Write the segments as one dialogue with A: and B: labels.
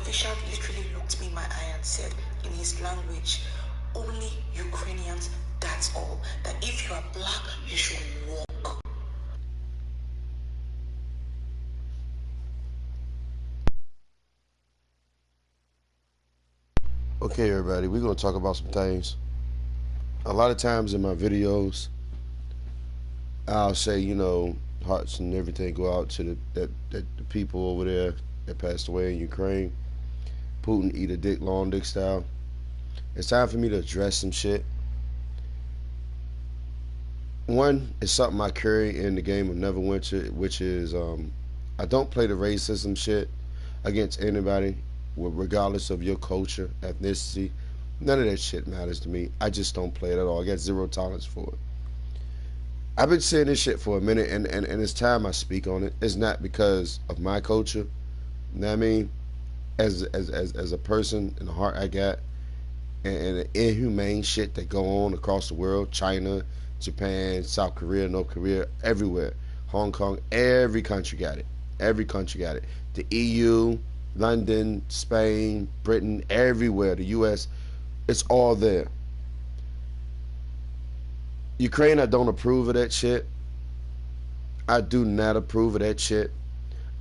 A: official literally looked me in my eye and said in his language, only Ukrainians, that's all. That if you are black, you should walk.
B: Okay, everybody, we're going to talk about some things. A lot of times in my videos, I'll say, you know, hearts and everything go out to the people over there that passed away in Ukraine. Putin eat a dick, long dick style. It's time for me to address some shit. One is something I carry in the game of Neverwinter, which is I don't play the racism shit against anybody, regardless of your culture, ethnicity. None of that shit matters to me. I just don't play it at all. I got zero tolerance for it. I've been saying this shit for a minute, and it's time I speak on it. It's not because of my culture. You know what I mean? As a person and the heart I got, and the inhumane shit that go on across the world, China, Japan, South Korea, North Korea, everywhere, Hong Kong, every country got it. Every country got it. The EU, London, Spain, Britain, everywhere, the US, it's all there. Ukraine, I don't approve of that shit. I do not approve of that shit.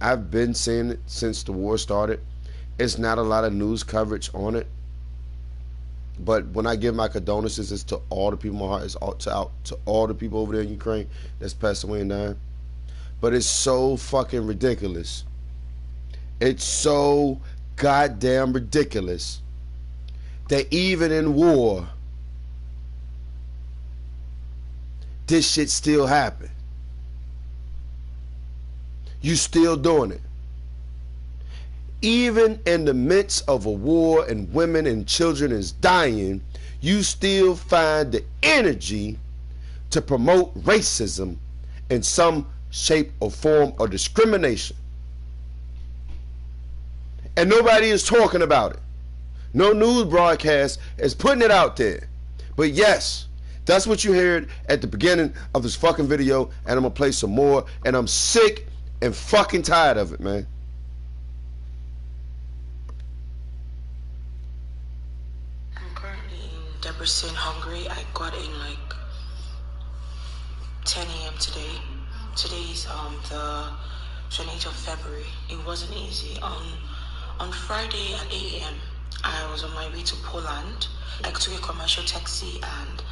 B: I've been saying it since the war started. It's not a lot of news coverage on it. But when I give my condolences, it's to all the people in my heart. It's out to all the people over there in Ukraine that's passed away and dying. But it's so fucking ridiculous. It's so goddamn ridiculous that even in war, this shit still happen. You still doing it. Even in the midst of a war and women and children is dying, you still find the energy to promote racism in some shape or form or discrimination. And nobody is talking about it. No news broadcast is putting it out there. But yes, that's what you heard at the beginning of this fucking video, and I'm gonna play some more, and I'm sick and fucking tired of it, man.
A: I'm currently in Debrecen, Hungary. I got in like 10 a.m. today. Today is the 28th of February. It wasn't easy. On Friday at 8 a.m. I was on my way to Poland. I took a commercial taxi and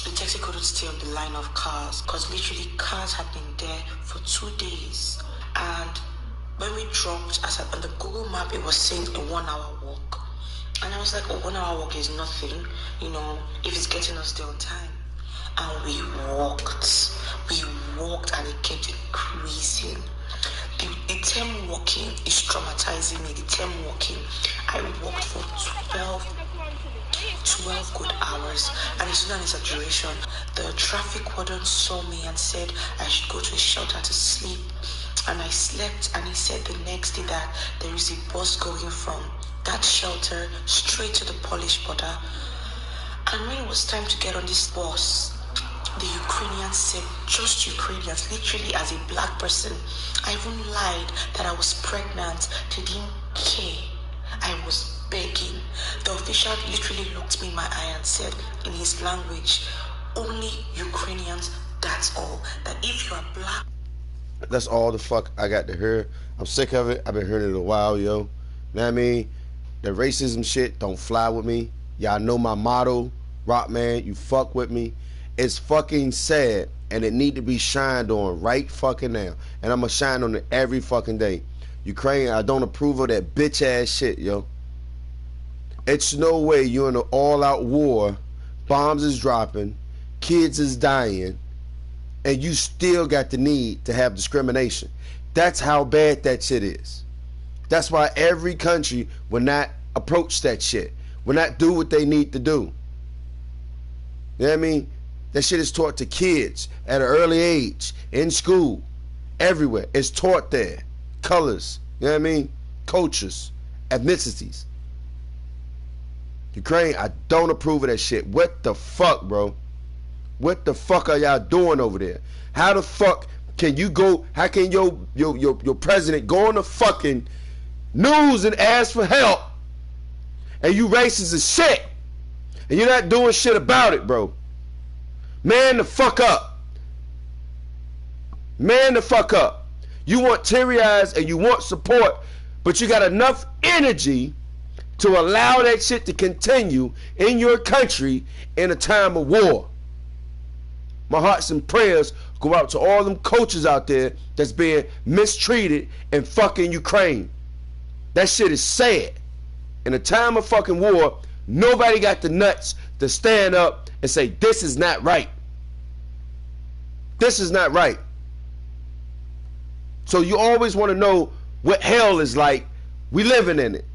A: the taxi couldn't stay on the line of cars because literally cars had been there for 2 days. And when we dropped, on the Google map, it was saying a 1 hour walk. And I was like, a 1 hour walk is nothing, you know, if it's getting us there on time. And we walked and it kept increasing. The term walking is traumatizing me. The term walking, I walked for 12 good hours, and it's not an exaggeration. The traffic warden saw me and said I should go to a shelter to sleep, and I slept, and he said the next day that there is a bus going from that shelter straight to the Polish border. And when it was time to get on this bus, the Ukrainians said, just Ukrainians, literally as a black person. I even lied that I was pregnant. They didn't care. I was begging. The official literally looked me in my eye and said in his language, only Ukrainians, that's all. That if you are black.
B: That's all the fuck I got to hear. I'm sick of it. I've been hearing it a while, yo. Know what I mean? The racism shit don't fly with me. Y'all know my motto, Rock Man, you fuck with me. It's fucking sad, and it need to be shined on right fucking now. And I'm gonna shine on it every fucking day. Ukraine, I don't approve of that bitch ass shit, yo. It's no way you're in an all-out war, bombs is dropping, kids is dying, and you still got the need to have discrimination. That's how bad that shit is. That's why every country will not approach that shit, will not do what they need to do. You know what I mean? That shit is taught to kids at an early age, in school, everywhere. It's taught there. Colors, you know what I mean? Cultures, ethnicities. Ukraine, I don't approve of that shit. What the fuck, bro? What the fuck are y'all doing over there? How the fuck can you go, how can your president go on the fucking news and ask for help, and you racist as shit, and you're not doing shit about it, bro. Man the fuck up. Man the fuck up. You want teary eyes and you want support, but you got enough energy to allow that shit to continue in your country in a time of war. My hearts and prayers go out to all them coaches out there that's being mistreated in fucking Ukraine. That shit is sad. In a time of fucking war, nobody got the nuts to stand up and say, this is not right. This is not right. So you always want to know what hell is like. We living in it.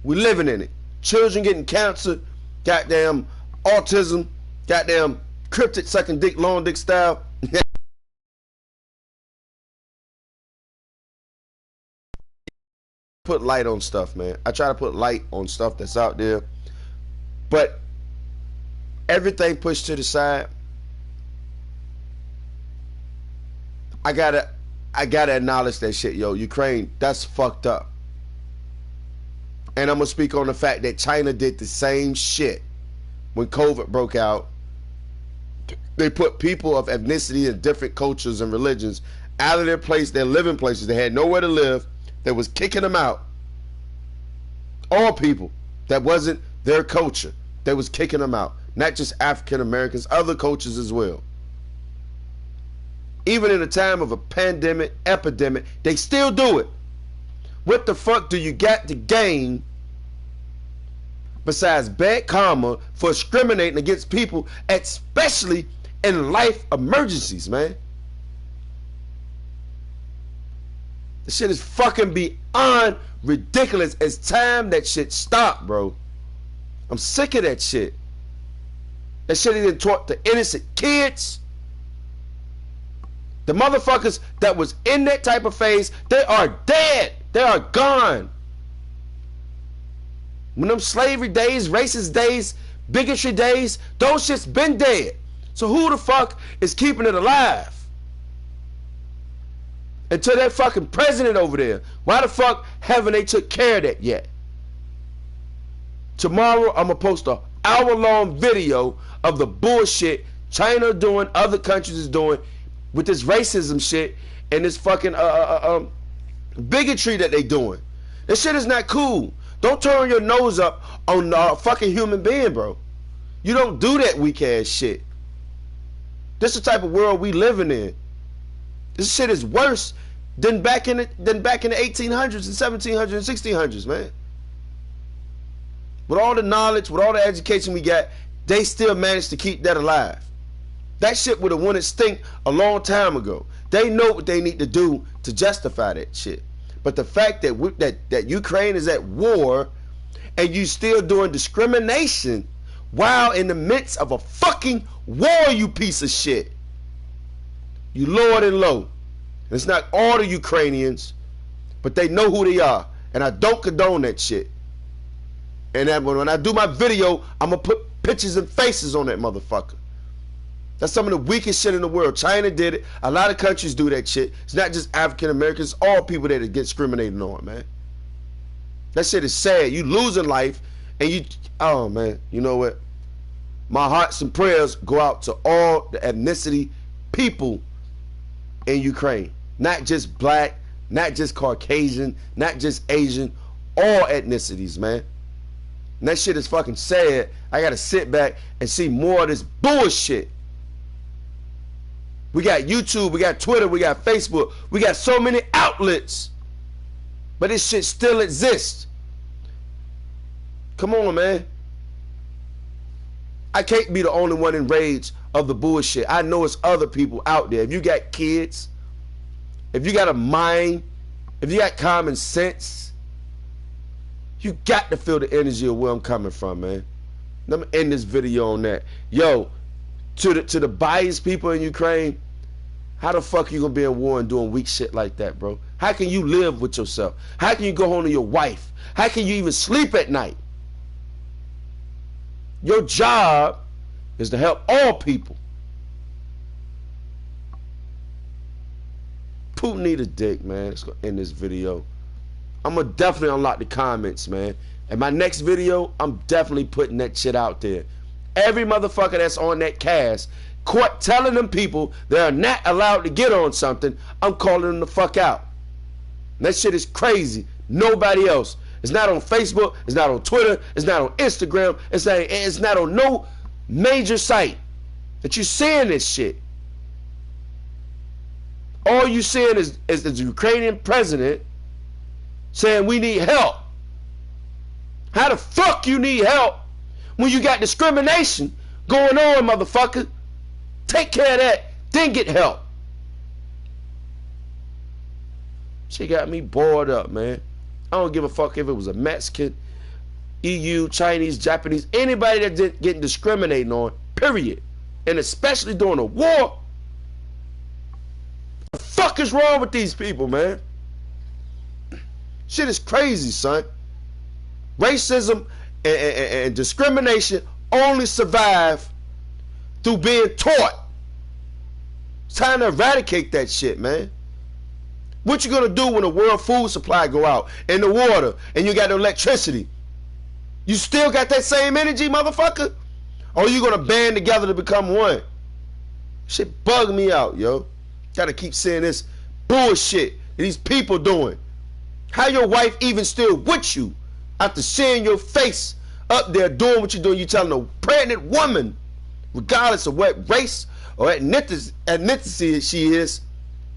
B: We living in it. Children getting cancer, goddamn autism, goddamn cryptid sucking dick, long dick style. Put light on stuff, man. I try to put light on stuff that's out there, but everything pushed to the side. I gotta acknowledge that shit, yo. Ukraine, that's fucked up. And I'm gonna speak on the fact that China did the same shit when COVID broke out. They put people of ethnicity and different cultures and religions out of their place, their living places. They had nowhere to live. They was kicking them out. All people that wasn't their culture, they was kicking them out. Not just African Americans, other cultures as well. Even in a time of a pandemic, epidemic, they still do it. What the fuck do you got to gain besides bad karma for discriminating against people, especially in life emergencies, man? This shit is fucking beyond ridiculous. It's time that shit stop, bro. I'm sick of that shit. That shit even taught the innocent kids. The motherfuckers that was in that type of phase, they are dead. They are gone. When them slavery days, racist days, bigotry days, those shits been dead. So who the fuck is keeping it alive? Until that fucking president over there. Why the fuck haven't they took care of that yet? Tomorrow I'm gonna post an hour-long video of the bullshit China doing, other countries is doing with this racism shit and this fucking bigotry that they doing. This shit is not cool. Don't turn your nose up on a fucking human being, bro. You don't do that weak ass shit. This is the type of world we living in. This shit is worse than back in the 1800s and 1700s and 1600s, man. With all the knowledge, with all the education we got, they still managed to keep that alive. That shit would have went extinct a long time ago. They know what they need to do to justify that shit. But the fact that Ukraine is at war and you still doing discrimination while in the midst of a fucking war, you piece of shit. You lower than low. And it's not all the Ukrainians, but they know who they are. And I don't condone that shit. And that when I do my video, I'm going to put pictures and faces on that motherfucker. That's some of the weakest shit in the world. China did it. A lot of countries do that shit. It's not just African Americans. All people that get discriminated on, man. That shit is sad. You losing life and you... Oh, man. You know what? My hearts and prayers go out to all the ethnicity people in Ukraine. Not just black, not just Caucasian, not just Asian. All ethnicities, man. And that shit is fucking sad. I gotta sit back and see more of this bullshit. We got YouTube, we got Twitter, we got Facebook. We got so many outlets. But this shit still exists. Come on, man. I can't be the only one enraged of the bullshit. I know it's other people out there. If you got kids, if you got a mind, if you got common sense, you got to feel the energy of where I'm coming from, man. Let me end this video on that. Yo, to the biased people in Ukraine, how the fuck you gonna be in war and doing weak shit like that, bro? How can you live with yourself? How can you go home to your wife? How can you even sleep at night? Your job is to help all people. Putin need a dick, man. Let's go end this video. I'm gonna definitely unlock the comments, man. In my next video, I'm definitely putting that shit out there. Every motherfucker that's on that cast, court telling them people they're not allowed to get on something, I'm calling them the fuck out. That shit is crazy. Nobody else. It's not on Facebook. It's not on Twitter. It's not on Instagram. It's not on no major site that you're seeing this shit. All you seeing is the Ukrainian president saying we need help. How the fuck you need help when you got discrimination going on, motherfucker? Take care of that, then get help. She got me bored up, man. I don't give a fuck if it was a Mexican, EU, Chinese, Japanese, anybody that's getting discriminated on, period. And especially during a war. What the fuck is wrong with these people, man? Shit is crazy, son. Racism and discrimination only survive through being taught. It's time to eradicate that shit, man. What you gonna do when the world food supply go out and the water and you got the electricity? You still got that same energy, motherfucker? Or are you gonna band together to become one? Shit bug me out, yo. Gotta keep seeing this bullshit that these people doing. How your wife even still with you after seeing your face up there doing what you're doing? You telling a pregnant woman, regardless of what race or ethnicity she is,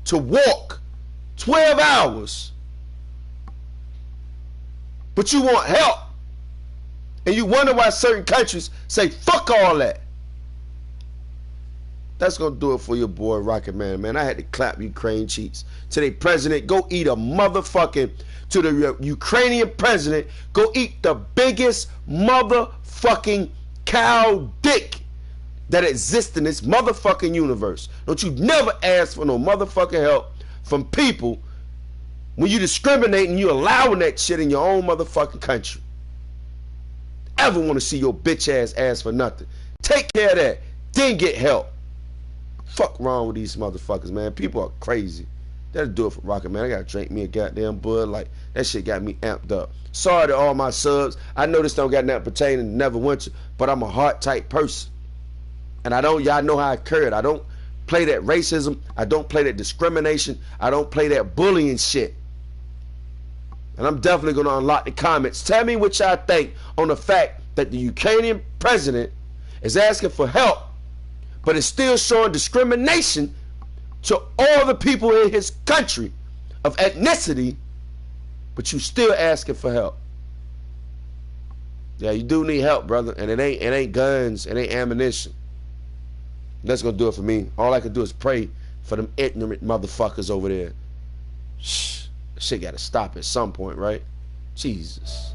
B: to walk 12 hours. But you want help. And you wonder why certain countries say, fuck all that. That's going to do it for your boy Rocket Man, man. I had to clap Ukraine cheeks. To the president, go eat a motherfucking, to the Ukrainian president, go eat the biggest motherfucking cow dick that exists in this motherfucking universe. Don't you never ask for no motherfucking help from people when you discriminating, you allowing that shit in your own motherfucking country. Ever want to see your bitch ass ask for nothing? Take care of that, then get help. Fuck wrong with these motherfuckers, man. People are crazy. That'll do it for Rocket Man. I gotta drink me a goddamn Bud. Like, that shit got me amped up. Sorry to all my subs. I know this don't got nothing pertaining to Neverwinter, but I'm a heart type person. And y'all know how I curd. I don't play that racism. I don't play that discrimination. I don't play that bullying shit. And I'm definitely going to unlock the comments. Tell me what y'all think on the fact that the Ukrainian president is asking for help, but is still showing discrimination to all the people in his country of ethnicity, but you still asking for help. Yeah, you do need help, brother. And it ain't guns, it ain't ammunition. That's gonna do it for me. All I can do is pray for them ignorant motherfuckers over there. Shit gotta stop at some point, right? Jesus.